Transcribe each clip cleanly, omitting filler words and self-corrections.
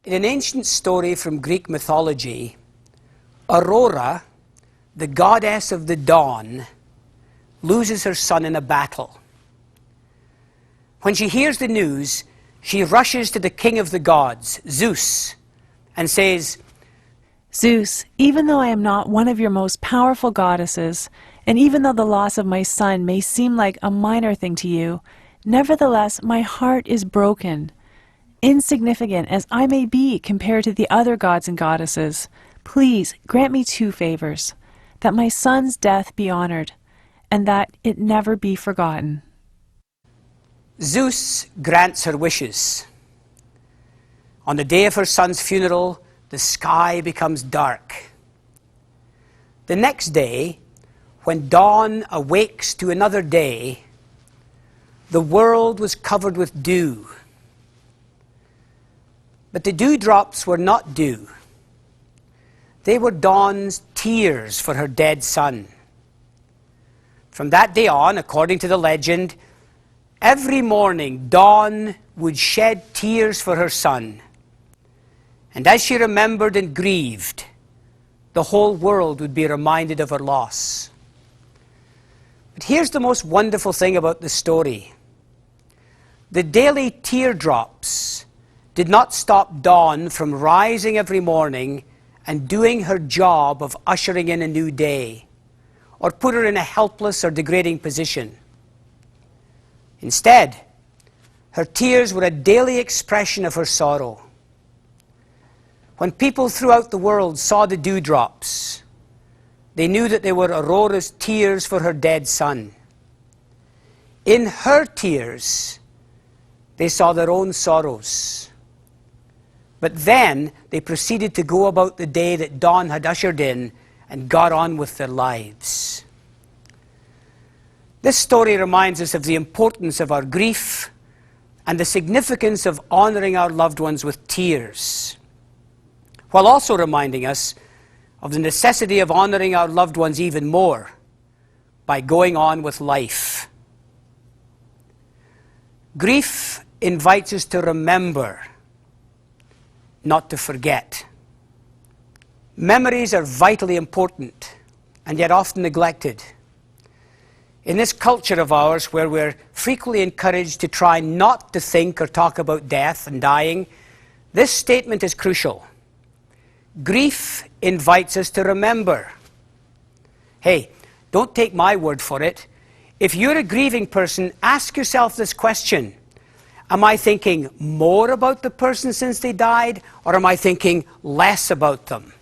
In an ancient story from Greek mythology, Aurora, the goddess of the dawn, loses her son in a battle. When she hears the news, she rushes to the king of the gods, Zeus, and says, "Zeus, even though I am not one of your most powerful goddesses, and even though the loss of my son may seem like a minor thing to you, nevertheless my heart is broken. Insignificant as I may be compared to the other gods and goddesses, please grant me two favors: that my son's death be honored, and that it never be forgotten." Zeus grants her wishes. On the day of her son's funeral, the sky becomes dark. The next day, when dawn awakes to another day, the world was covered with dew. But the dewdrops were not dew. They were dawn's tears for her dead son. From that day on, according to the legend, every morning dawn would shed tears for her son. And as she remembered and grieved, the whole world would be reminded of her loss. But here's the most wonderful thing about the story. The daily teardrops did not stop dawn from rising every morning and doing her job of ushering in a new day, or put her in a helpless or degrading position. Instead, her tears were a daily expression of her sorrow. When people throughout the world saw the dewdrops, they knew that they were Aurora's tears for her dead son. In her tears, they saw their own sorrows. But then they proceeded to go about the day that dawn had ushered in and got on with their lives. This story reminds us of the importance of our grief and the significance of honoring our loved ones with tears, while also reminding us of the necessity of honoring our loved ones even more by going on with life. Grief invites us to remember, not to forget. Memories are vitally important and yet often neglected. In this culture of ours, where we're frequently encouraged to try not to think or talk about death and dying, this statement is crucial. Grief invites us to remember. Hey, don't take my word for it. If you're a grieving person, ask yourself this question: am I thinking more about the person since they died, or am I thinking less about them?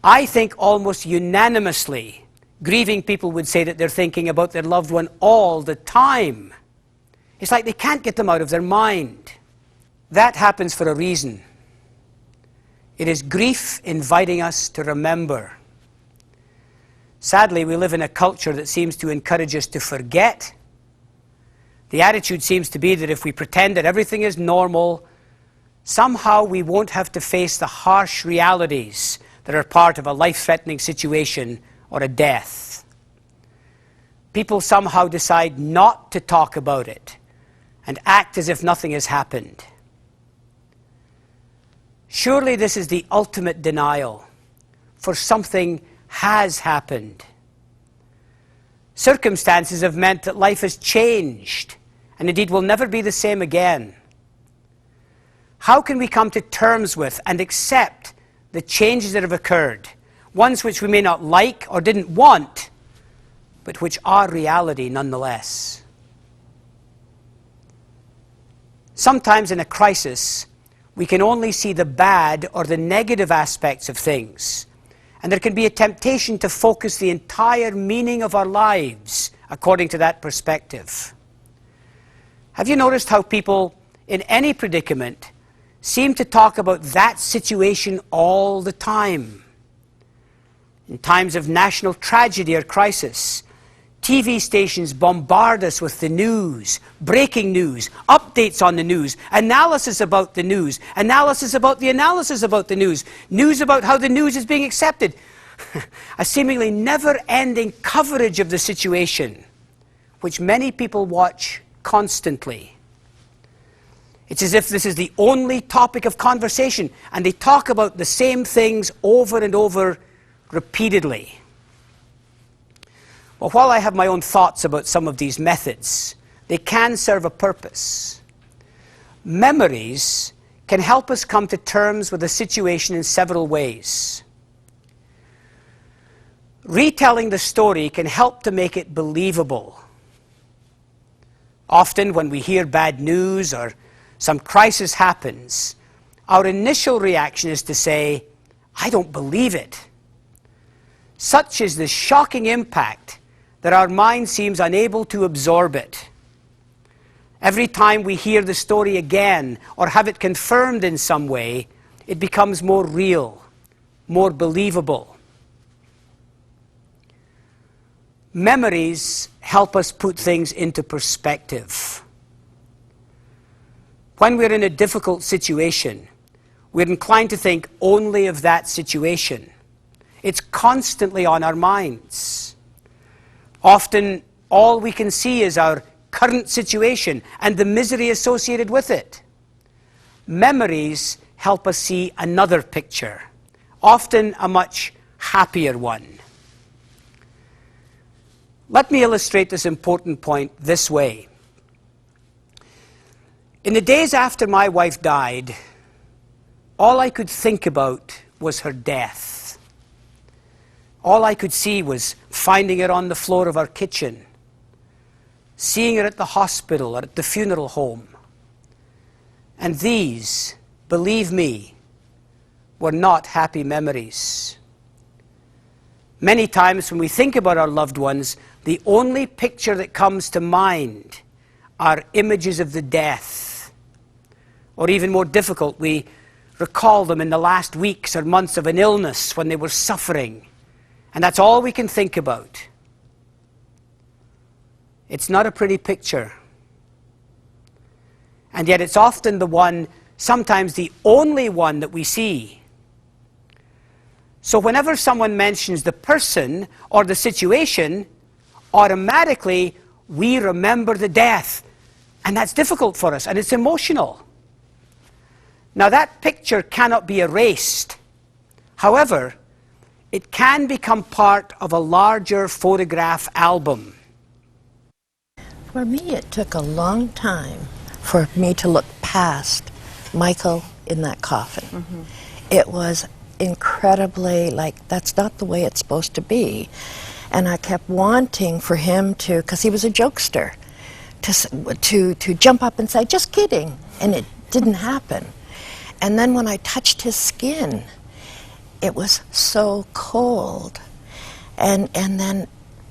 I think almost unanimously, grieving people would say that they're thinking about their loved one all the time. It's like they can't get them out of their mind. That happens for a reason. It is grief inviting us to remember. Sadly, we live in a culture that seems to encourage us to forget. The attitude seems to be that if we pretend that everything is normal, somehow we won't have to face the harsh realities that are part of a life-threatening situation or a death. People somehow decide not to talk about it and act as if nothing has happened. Surely this is the ultimate denial, for something has happened. Circumstances have meant that life has changed, and indeed will never be the same again. How can we come to terms with and accept the changes that have occurred, ones which we may not like or didn't want, but which are reality nonetheless? Sometimes in a crisis, we can only see the bad or the negative aspects of things, and there can be a temptation to focus the entire meaning of our lives according to that perspective. Have you noticed how people in any predicament seem to talk about that situation all the time? In times of national tragedy or crisis, TV stations bombard us with the news, breaking news, updates on the news, analysis about the news, analysis about the analysis about the news, news about how the news is being accepted. A seemingly never-ending coverage of the situation, which many people watch constantly. It's as if this is the only topic of conversation, and they talk about the same things over and over repeatedly. Well, while I have my own thoughts about some of these methods, they can serve a purpose. Memories can help us come to terms with a situation in several ways. Retelling the story can help to make it believable. Often when we hear bad news or some crisis happens, our initial reaction is to say, "I don't believe it." Such is the shocking impact that our mind seems unable to absorb it. Every time we hear the story again or have it confirmed in some way, it becomes more real, more believable. Memories help us put things into perspective. When we're in a difficult situation, we're inclined to think only of that situation. It's constantly on our minds. Often, all we can see is our current situation and the misery associated with it. Memories help us see another picture, often a much happier one. Let me illustrate this important point this way. In the days after my wife died, all I could think about was her death. All I could see was finding her on the floor of our kitchen, seeing her at the hospital or at the funeral home. And these, believe me, were not happy memories. Many times when we think about our loved ones, the only picture that comes to mind are images of the death. Or even more difficult, we recall them in the last weeks or months of an illness when they were suffering. And that's all we can think about. It's not a pretty picture. And yet it's often the one, sometimes the only one that we see. So whenever someone mentions the person or the situation, automatically we remember the death. And that's difficult for us, and it's emotional. Now that picture cannot be erased. However, it can become part of a larger photograph album. For me, it took a long time for me to look past Michael in that coffin. Mm-hmm. It was incredibly, like, that's not the way it's supposed to be. And I kept wanting for him to, because he was a jokester, to jump up and say, "Just kidding," and it didn't happen. And then when I touched his skin, it was so cold. And then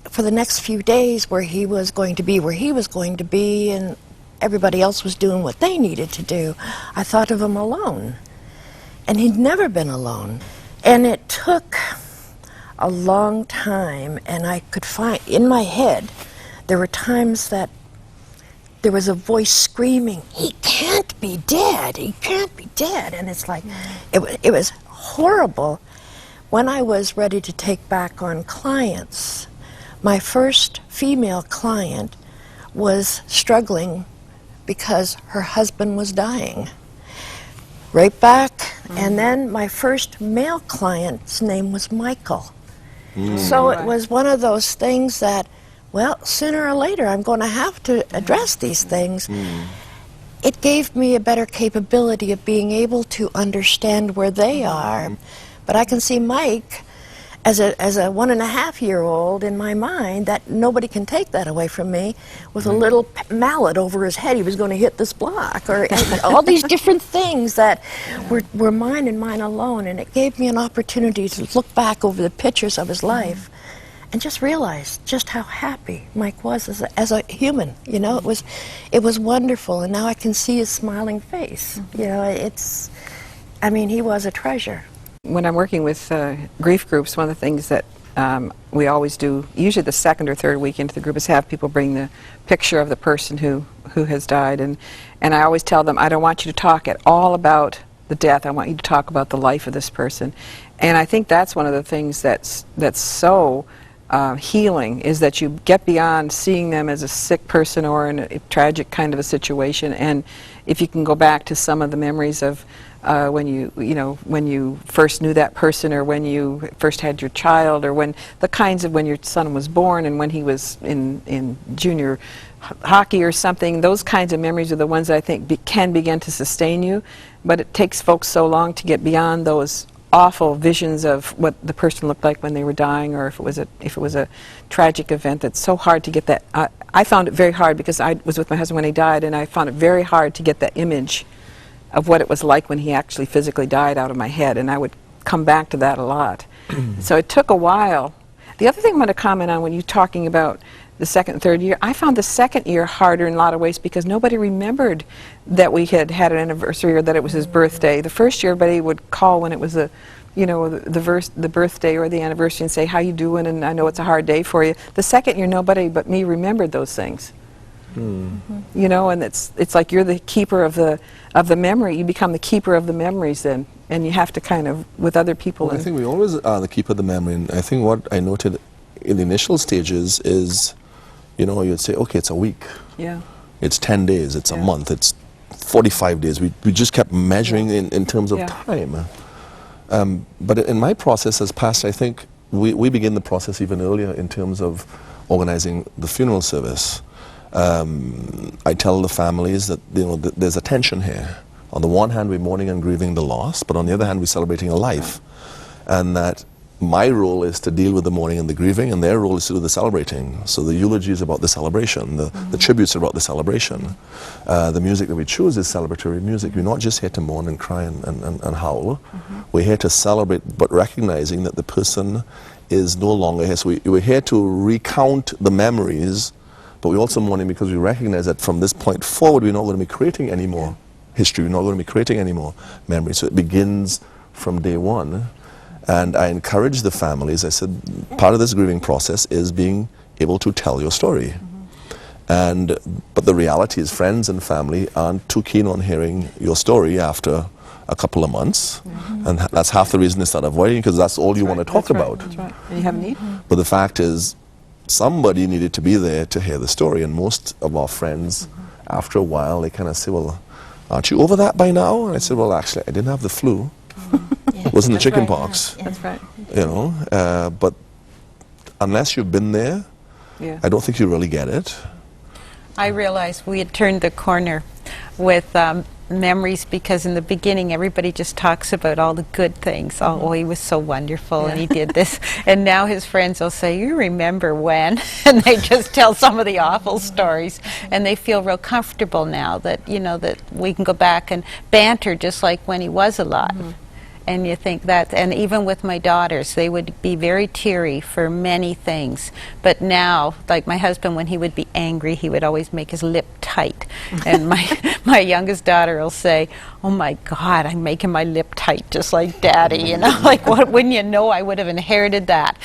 for the next few days where he was going to be, and everybody else was doing what they needed to do, I thought of him alone. And he'd never been alone. And it took a long time, and I could find, in my head, there were times that there was a voice screaming, "He can't be dead, he can't be dead." And it's like, it was horrible. When I was ready to take back on clients, my first female client was struggling because her husband was dying. Right back. Mm-hmm. And then my first male client's name was Michael. Mm. So it was one of those things that, well, sooner or later I'm going to have to address these things. Mm. It gave me a better capability of being able to understand where they are. But I can see Mike as a 1.5-year-old in my mind, that nobody can take that away from me, with a little mallet over his head. He was going to hit this block, or all these different things that were mine and mine alone. And it gave me an opportunity to look back over the pictures of his life and just realize just how happy Mike was as a human. You know, it was wonderful, and now I can see his smiling face. You know, he was a treasure. When I'm working with grief groups, one of the things that we always do, usually the second or third week into the group, is have people bring the picture of the person who has died. And I always tell them, I don't want you to talk at all about the death. I want you to talk about the life of this person. And I think that's one of the things that's so healing, is that you get beyond seeing them as a sick person or in a tragic kind of a situation, and if you can go back to some of the memories of when you first knew that person, or when you first had your child, or when your son was born and when he was in junior hockey or something. Those kinds of memories are the ones that I think can begin to sustain you, but it takes folks so long to get beyond those awful visions of what the person looked like when they were dying, or if it was a tragic event. That's so hard to get that. I found it very hard, because I was with my husband when he died, and I found it very hard to get that image of what it was like when he actually physically died out of my head, and I would come back to that a lot. So it took a while. The other thing I'm going to comment on, when you're talking about the second and third year, I found the second year harder in a lot of ways, because nobody remembered that we had an anniversary or that it was his birthday. The first year, everybody would call when it was the birthday or the anniversary and say, "How you doing?" and "I know it's a hard day for you." The second year, nobody but me remembered those things. You know, and it's like you're the keeper of the memory. You become the keeper of the memories then, and you have to kind of, with other people. Well, I think we always are the keeper of the memory, and I think what I noted in the initial stages is, you'd say, okay, it's a week. Yeah. It's 10 days, it's a month, it's 45 days. We just kept measuring in terms of time. But in my process as pastor, I think we begin the process even earlier in terms of organizing the funeral service. I tell the families that there's a tension here. On the one hand, we're mourning and grieving the loss, but on the other hand, we're celebrating a life. And that my role is to deal with the mourning and the grieving, and their role is to do the celebrating. So the eulogy is about the celebration, the tributes are about the celebration. The music that we choose is celebratory music. We're not just here to mourn and cry and howl. We're here to celebrate, but recognizing that the person is no longer here. So we're here to recount the memories, but we're also mourning because we recognize that from this point forward, we're not going to be creating any more history. We're not going to be creating any more memories. So it begins from day one. And I encourage the families. I said, part of this grieving process is being able to tell your story. But the reality is, friends and family aren't too keen on hearing your story after a couple of months. And that's half the reason they start avoiding, because that's all you want to talk about. That's right. And you have a need. But the fact is, somebody needed to be there to hear the story. And most of our friends, after a while, they kind of say, "Well, aren't you over that by now?" And I said, "Well, actually, I didn't have the flu. It wasn't the chicken pox." That's right. But unless you've been there, I don't think you really get it. I realized we had turned the corner with memories, because in the beginning everybody just talks about all the good things. Oh, he was so wonderful and he did this. And now his friends will say, "You remember when?" And they just tell some of the awful stories. And they feel real comfortable now that, that we can go back and banter just like when he was alive. And you think that, and even with my daughters, they would be very teary for many things. But now, like my husband, when he would be angry, he would always make his lip tight. And my youngest daughter will say, "Oh my God, I'm making my lip tight just like Daddy." Like, wouldn't you know, I would have inherited that.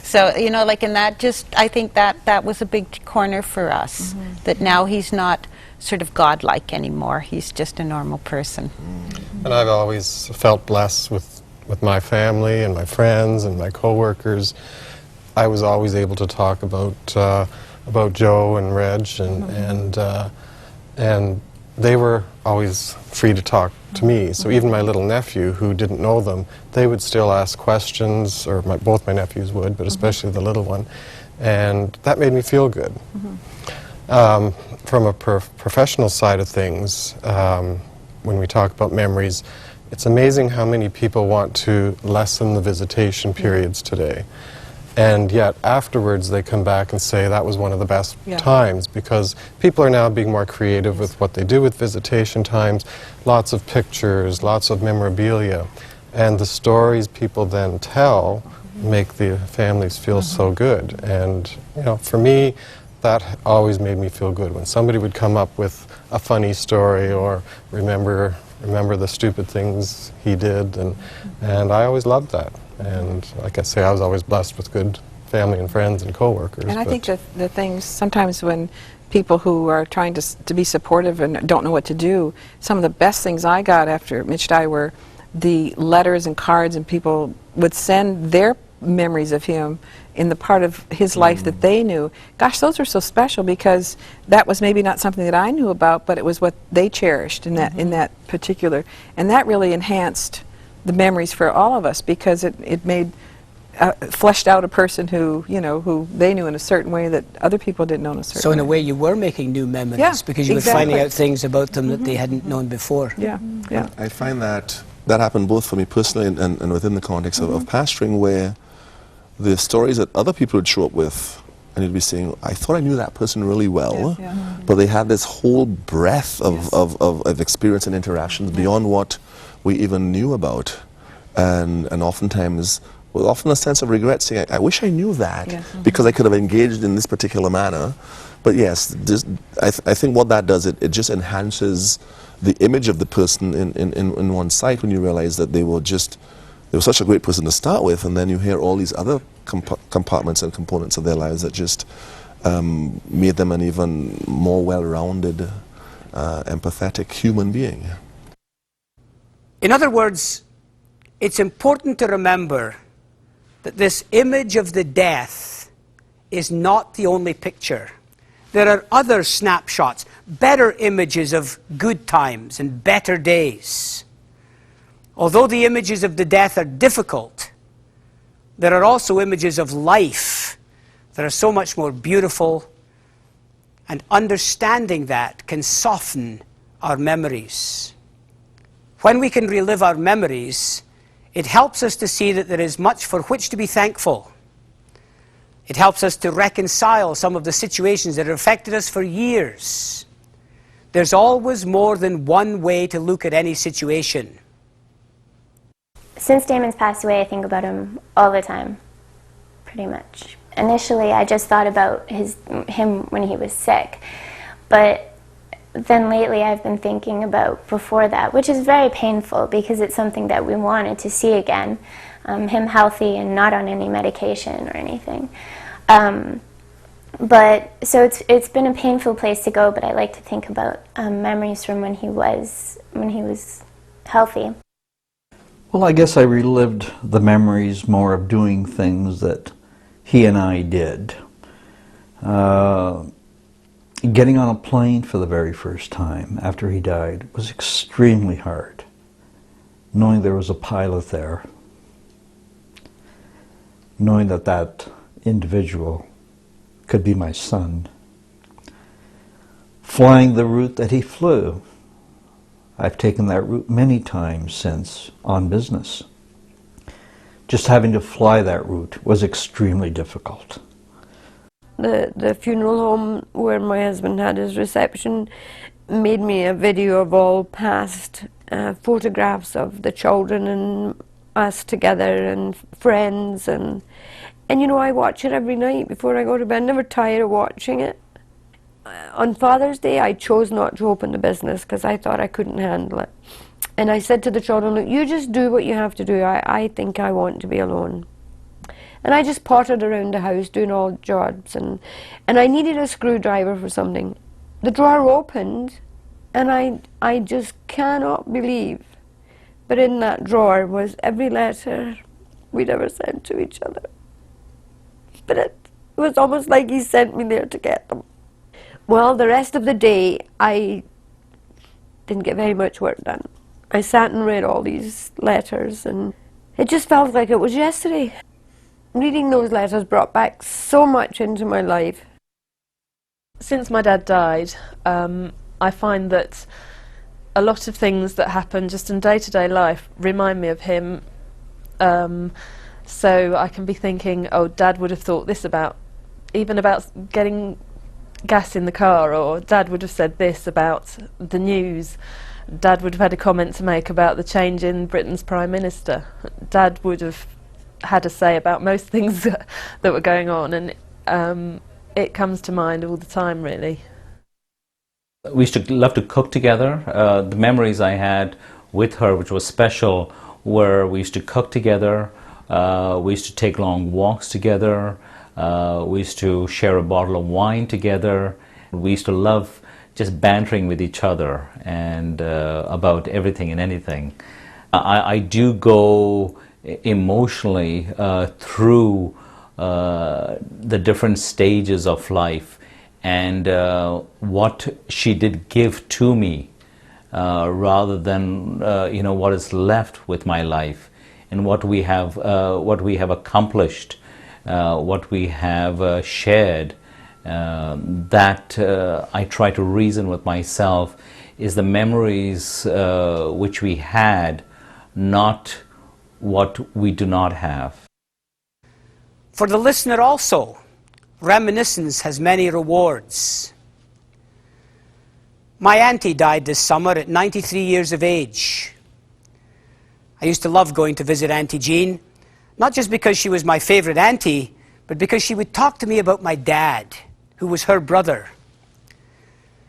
So, and that just, I think that was a big corner for us. That now he's not sort of godlike anymore. He's just a normal person. And I've always felt blessed with my family and my friends and my coworkers. I was always able to talk about Joe and Reg, and they were always free to talk to me. So even my little nephew, who didn't know them, they would still ask questions, or both my nephews would, but especially the little one, and that made me feel good. From a professional side of things, when we talk about memories, it's amazing how many people want to lessen the visitation periods today. And yet afterwards they come back and say that was one of the best times, because people are now being more creative with what they do with visitation times, lots of pictures, lots of memorabilia. And the stories people then tell make the families feel so good. And for me, that always made me feel good when somebody would come up with a funny story or remember the stupid things he did, and I always loved that. And like I say, I was always blessed with good family and friends and coworkers. And I think that the things, sometimes when people who are trying to be supportive and don't know what to do, some of the best things I got after Mitch died were the letters and cards, and people would send their memories of him in the part of his life that they knew. Gosh, those are so special because that was maybe not something that I knew about, but it was what they cherished in that particular, and that really enhanced the memories for all of us because it made fleshed out a person who who they knew in a certain way that other people didn't know in a certain way. So in a way you were making new memories because you were finding out things about them that they hadn't known before. Yeah, yeah. I find that happened both for me personally and within the context of pastoring, where the stories that other people would show up with, and you'd be saying, I thought I knew that person really well, but they had this whole breadth of experience and interactions beyond what we even knew about. And oftentimes, with often a sense of regret, saying, I wish I knew that because I could have engaged in this particular manner. But yes, I think what that does, it just enhances the image of the person in one's sight when you realize that they were such a great person to start with, and then you hear all these other compartments and components of their lives that just made them an even more well-rounded, empathetic human being. In other words, it's important to remember that this image of the death is not the only picture. There are other snapshots, better images of good times and better days. Although the images of the death are difficult, there are also images of life that are so much more beautiful, and understanding that can soften our memories. When we can relive our memories, it helps us to see that there is much for which to be thankful. It helps us to reconcile some of the situations that have affected us for years. There's always more than one way to look at any situation. Since Damon's passed away, I think about him all the time, pretty much. Initially, I just thought about him when he was sick, but then lately I've been thinking about before that, which is very painful because it's something that we wanted to see again, him healthy and not on any medication or anything. But so it's been a painful place to go, but I like to think about memories from when he was healthy. Well, I guess I relived the memories more of doing things that he and I did. Getting on a plane for the very first time after he died was extremely hard, knowing there was a pilot there, knowing that that individual could be my son, flying the route that he flew. I've taken that route many times since on business. Just having to fly that route was extremely difficult. The funeral home where my husband had his reception made me a video of all past photographs of the children and us together and friends, and you know, I watch it every night before I go to bed. I'm never tired of watching it. On Father's Day I chose not to open the business because I thought I couldn't handle it, and I said to the children, look, you just do what you have to do. I think I want to be alone. And I just pottered around the house doing all jobs, and I needed a screwdriver for something. The drawer opened, and I just cannot believe, but in that drawer was every letter we'd ever sent to each other. But it was almost like he sent me there to get them. Well, the rest of the day I didn't get very much work done. I sat and read all these letters, and it just felt like it was yesterday. Reading those letters brought back so much into my life. Since my dad died, I find that a lot of things that happen just in day-to-day life remind me of him. So I can be thinking, oh, Dad would have thought this about getting gas in the car, or Dad would have said this about the news. Dad would have had a comment to make about the change in Britain's Prime Minister. Dad would have had a say about most things that were going on, and it comes to mind all the time, really. We used to love to cook together. The memories I had with her, which was special, were we used to cook together, we used to take long walks together, we used to share a bottle of wine together. We used to love just bantering with each other and about everything and anything. I do go emotionally through the different stages of life, and what she did give to me, rather than what is left with my life, and what we have accomplished, what we have shared. That I try to reason with myself is the memories which we had, not what we do not have. For the listener also, reminiscence has many rewards. My auntie died this summer at 93 years of age. I used to love going to visit Auntie Jean, not just because she was my favorite auntie, but because she would talk to me about my dad, who was her brother.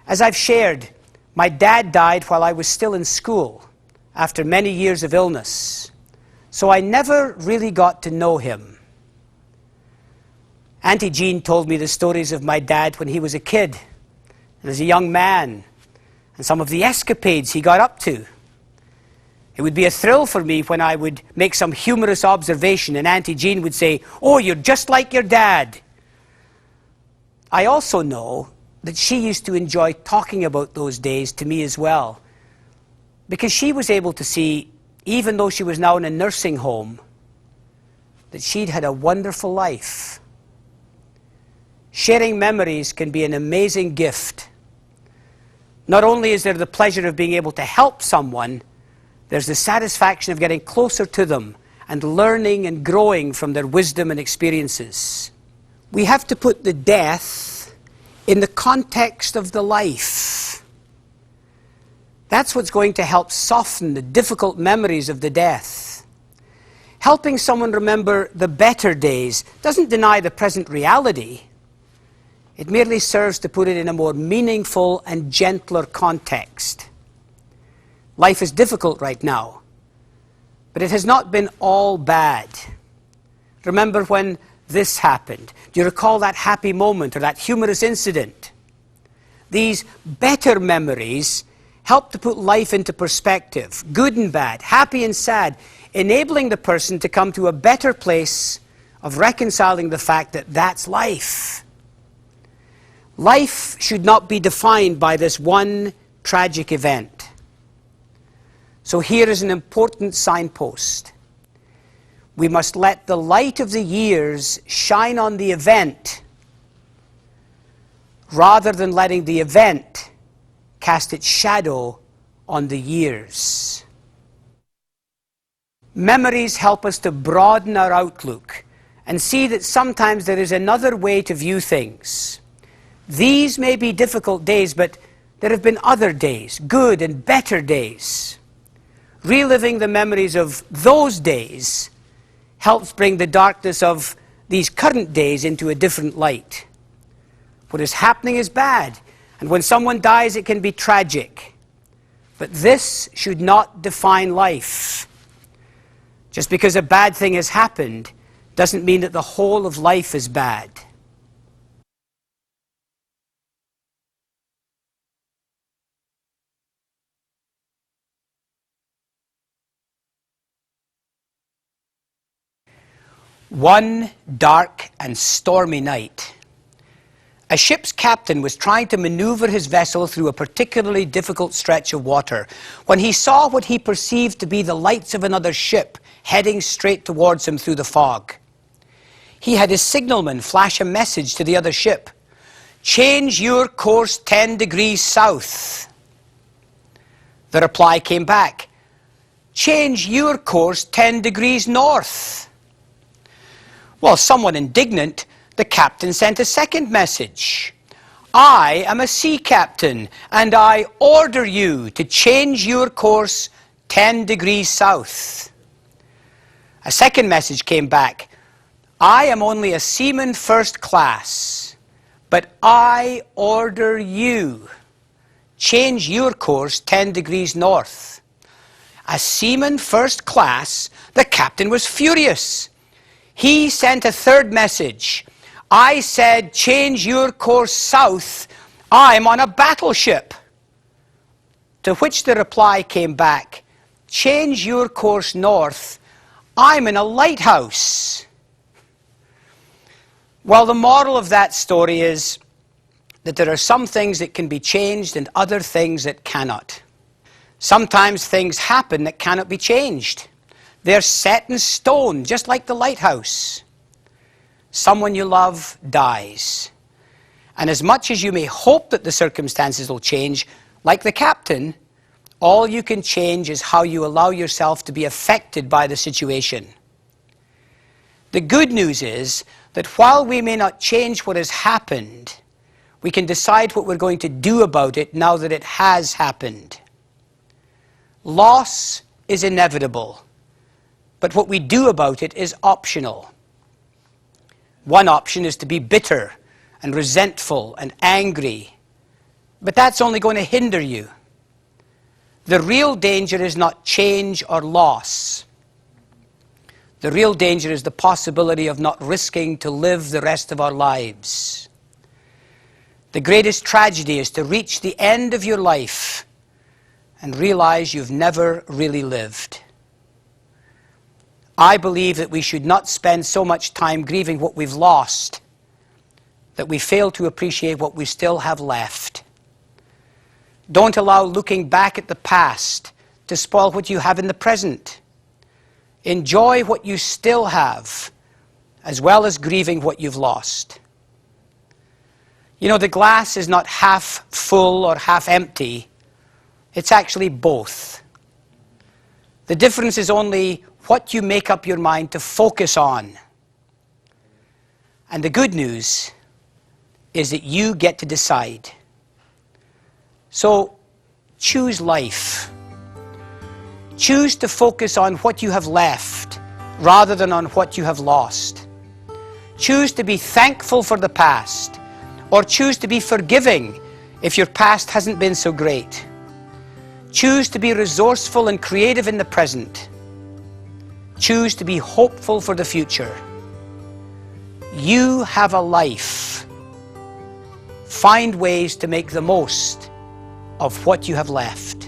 As I've shared, my dad died while I was still in school, after many years of illness, so I never really got to know him. Auntie Jean told me the stories of my dad when he was a kid, and as a young man, and some of the escapades he got up to. It would be a thrill for me when I would make some humorous observation and Auntie Jean would say, "Oh, you're just like your dad." I also know that she used to enjoy talking about those days to me as well, because she was able to see, even though she was now in a nursing home, that she'd had a wonderful life. Sharing memories can be an amazing gift. Not only is there the pleasure of being able to help someone, there's the satisfaction of getting closer to them and learning and growing from their wisdom and experiences. We have to put the death in the context of the life. That's what's going to help soften the difficult memories of the death. Helping someone remember the better days doesn't deny the present reality. It merely serves to put it in a more meaningful and gentler context. Life is difficult right now, but it has not been all bad. Remember when this happened? Do you recall that happy moment or that humorous incident? These better memories help to put life into perspective, good and bad, happy and sad, enabling the person to come to a better place of reconciling the fact that that's life. Life should not be defined by this one tragic event. So here is an important signpost. We must let the light of the years shine on the event, rather than letting the event cast its shadow on the years. Memories help us to broaden our outlook and see that sometimes there is another way to view things. These may be difficult days, but there have been other days, good and better days. Reliving the memories of those days helps bring the darkness of these current days into a different light. What is happening is bad, and when someone dies it can be tragic. But this should not define life. Just because a bad thing has happened doesn't mean that the whole of life is bad. One dark and stormy night, a ship's captain was trying to maneuver his vessel through a particularly difficult stretch of water when he saw what he perceived to be the lights of another ship heading straight towards him through the fog. He had his signalman flash a message to the other ship: "Change your course 10 degrees south." The reply came back: "Change your course 10 degrees north." Well, somewhat indignant, the captain sent a second message: "I am a sea captain, and I order you to change your course 10 degrees south." A second message came back: "I am only a seaman first class, but I order you, change your course 10 degrees north." A seaman first class? The captain was furious. He sent a third message: "I said change your course south. I'm on a battleship." To which the reply came back: "Change your course north. I'm in a lighthouse." Well, the moral of that story is that there are some things that can be changed and other things that cannot. Sometimes things happen that cannot be changed. They're set in stone, just like the lighthouse. Someone you love dies. And as much as you may hope that the circumstances will change, like the captain, all you can change is how you allow yourself to be affected by the situation. The good news is that while we may not change what has happened, we can decide what we're going to do about it now that it has happened. Loss is inevitable, but what we do about it is optional. One option is to be bitter and resentful and angry, but that's only going to hinder you. The real danger is not change or loss. The real danger is the possibility of not risking to live the rest of our lives. The greatest tragedy is to reach the end of your life and realize you've never really lived. I believe that we should not spend so much time grieving what we've lost that we fail to appreciate what we still have left. Don't allow looking back at the past to spoil what you have in the present. Enjoy what you still have, as well as grieving what you've lost. You know, the glass is not half full or half empty. It's actually both. The difference is only what you make up your mind to focus on. And the good news is that you get to decide. So choose life. Choose to focus on what you have left rather than on what you have lost. Choose to be thankful for the past, or choose to be forgiving if your past hasn't been so great. Choose to be resourceful and creative in the present. Choose to be hopeful for the future. You have a life. Find ways to make the most of what you have left.